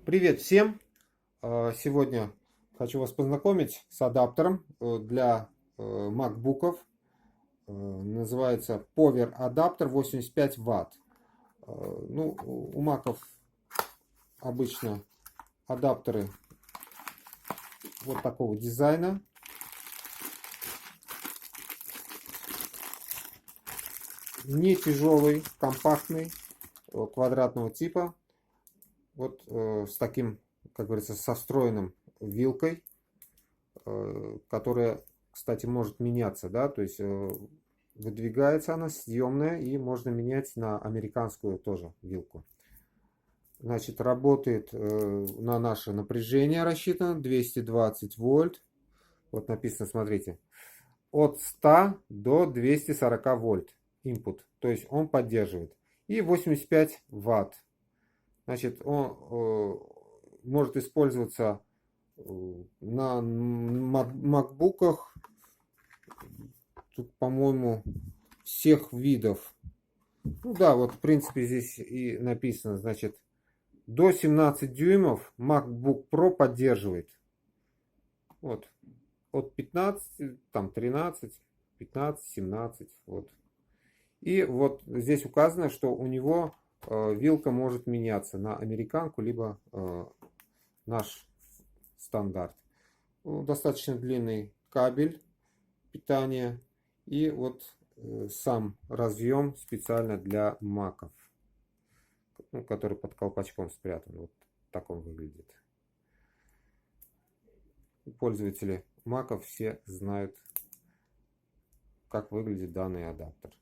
Привет всем! Сегодня хочу вас познакомить с адаптером для MacBook'ов. Называется Power адаптер 85 Вт. Ну, у Mac'ов обычно адаптеры вот такого дизайна. Не тяжелый, компактный, квадратного типа. Вот с таким, как говорится, со встроенным вилкой, которая, кстати, может меняться, да, то есть выдвигается она, съемная, и можно менять на американскую тоже вилку. Значит, работает на наше напряжение рассчитано 220 вольт. Вот написано, смотрите, от 100 до 240 вольт input, то есть он поддерживает. И 85 ватт. Значит, он может использоваться на макбуках, тут, по-моему, всех видов. Ну да, вот в принципе здесь и написано, значит, до 17 дюймов MacBook Pro поддерживает. Вот, от 15, там 13, 15, 17, вот. И вот здесь указано, что у него вилка может меняться на американку, либо наш стандарт. Достаточно длинный кабель питания. И вот сам разъем специально для маков, ну, который под колпачком спрятан. Вот так он выглядит. Пользователи маков все знают, как выглядит данный адаптер.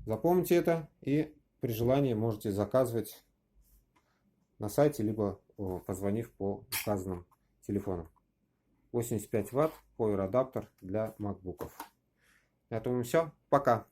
Запомните это, и при желании можете заказывать на сайте, либо позвонив по указанным телефонам. 85 Вт Power адаптер для макбуков. На этом все. Пока.